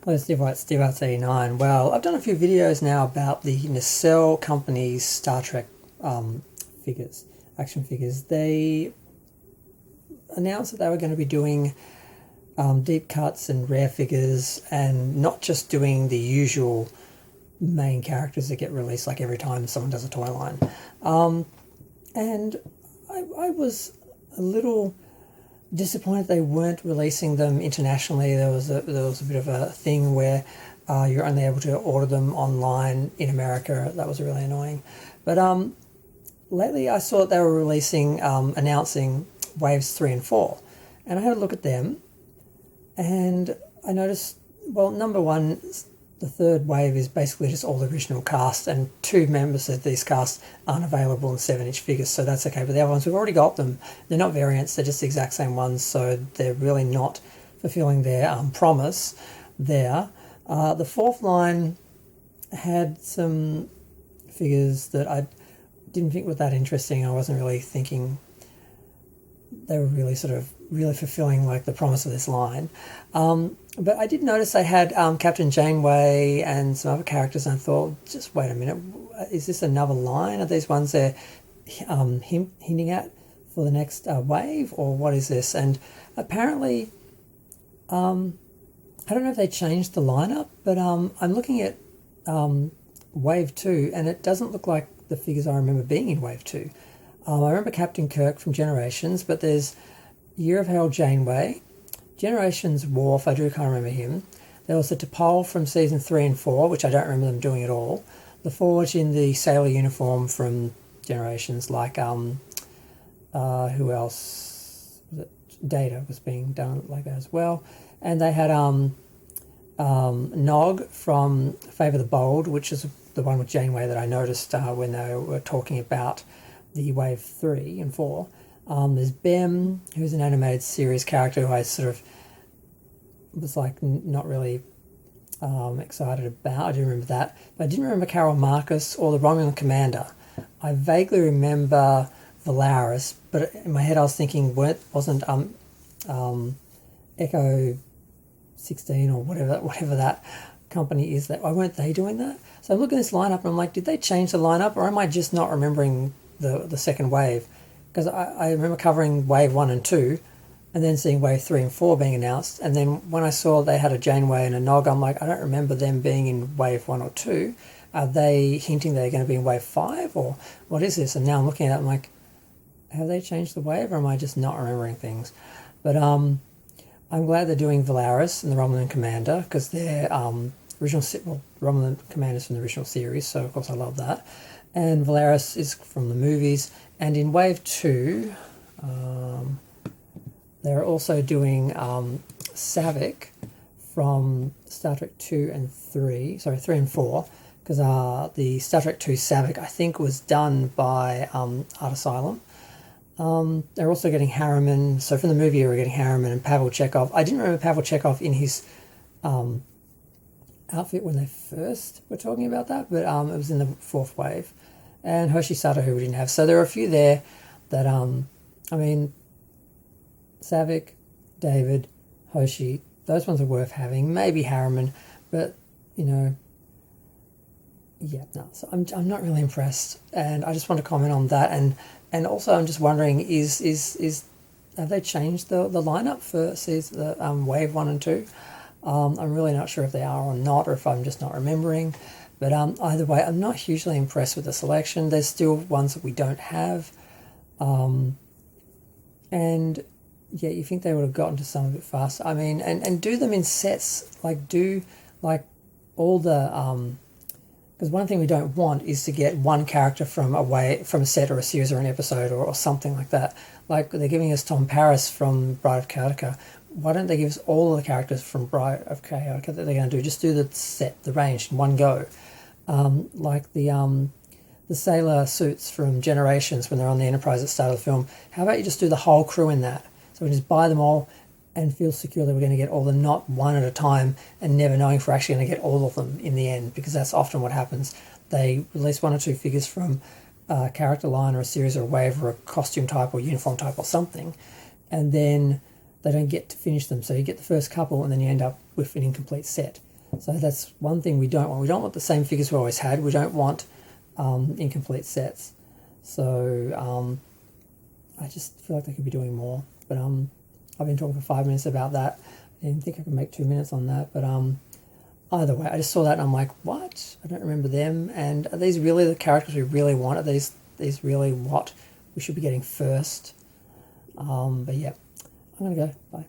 Hello Steve White, Steve Arts 89. Well, I've done a few videos now about the Nacelle company's Star Trek figures, action figures. They announced that they were going to be doing deep cuts and rare figures, and not just doing the usual main characters that get released like every time someone does a toy line. And I was a little disappointed they weren't releasing them internationally. There was a bit of a thing where you're only able to order them online in America. That was really annoying. But lately I saw that they were releasing, announcing Waves 3 and 4. And I had a look at them, and I noticed, well, number one, the third wave is basically just all the original cast, and 2 members of these casts aren't available in 7-inch figures, so that's okay. But the other ones, we've already got them. They're not variants, they're just the exact same ones, so they're really not fulfilling their promise there. The fourth line had some figures that I didn't think were that interesting. I wasn't really thinking they were really really fulfilling like the promise of this line. But I did notice they had Captain Janeway and some other characters, and I thought, just wait a minute, is this another line? Are these ones they're hinting at for the next wave, or what is this? And apparently, I don't know if they changed the lineup, but I'm looking at Wave 2, and it doesn't look like the figures I remember being in Wave 2. I remember Captain Kirk from Generations, but there's Year of Hell Janeway, Generations Worf, I do kind of remember him. There was the T'Pol from season 3 and 4, which I don't remember them doing at all. The Forge in the sailor uniform from Generations, like who else? Was it Data was being done like that as well. And they had Nog from Favour the Bold, which is the one with Janeway that I noticed when they were talking about the Wave 3 and 4. There's Bem, who's an animated series character who I sort of was like not really excited about. I do remember that. But I didn't remember Carol Marcus or the Romulan Commander. I vaguely remember Valaris, but in my head I was thinking, wasn't Echo 16 or whatever that company is, that why weren't they doing that? So I look at this lineup and I'm like, did they change the lineup, or am I just not remembering the second wave? Because I remember covering Wave 1 and 2 and then seeing Wave 3 and 4 being announced, and then when I saw they had a Janeway and a Nog, I'm like, I don't remember them being in Wave 1 or 2. Are they hinting they're going to be in Wave 5, or what is this? And now I'm looking at it, I'm like, have they changed the wave, or am I just not remembering things? But I'm glad they're doing Valaris and the Romulan Commander, because they're Romulan Commanders from the original series, so of course I love that. And Valaris is from the movies. And in Wave 2, they're also doing Savick from Star Trek 2 and 3, sorry, 3 and 4, because the Star Trek 2 Savick, I think, was done by Art Asylum. They're also getting Harriman, so from the movie we're getting Harriman and Pavel Chekhov. I didn't remember Pavel Chekhov in his outfit when they first were talking about that, but it was in the 4th wave. And Hershey Sato, who we didn't have. So there are a few there that, I mean, Savick, David, Hoshi, those ones are worth having. Maybe Harriman, but, you know, yeah, no. So I'm not really impressed, and I just want to comment on that. And also I'm just wondering, have they changed the lineup for season, Wave 1 and 2? I'm really not sure if they are or not, or if I'm just not remembering. But either way, I'm not hugely impressed with the selection. There's still ones that we don't have. And yeah, you think they would have gotten to some of it faster. I mean, and do them in sets. Like, do like all the... because one thing we don't want is to get one character from a set or a series or an episode or something like that. Like they're giving us Tom Paris from Bride of Chaotica. Why don't they give us all of the characters from Bride of Chaotica that they're going to do? Just do the set, the range in one go. Like the sailor suits from Generations when they're on the Enterprise at the start of the film. How about you just do the whole crew in that? So we just buy them all and feel secure that we're going to get all of them, not one at a time, and never knowing if we're actually going to get all of them in the end, because that's often what happens. They release 1 or 2 figures from a character line or a series or a wave or a costume type or uniform type or something, and then they don't get to finish them. So you get the first couple and then you end up with an incomplete set. So that's one thing we don't want. We don't want the same figures we always had. We don't want incomplete sets. So I just feel like they could be doing more. But I've been talking for 5 minutes about that. I didn't think I could make 2 minutes on that. But either way, I just saw that and I'm like, what? I don't remember them. And are these really the characters we really want? Are these really what we should be getting first? But yeah, I'm going to go. Bye.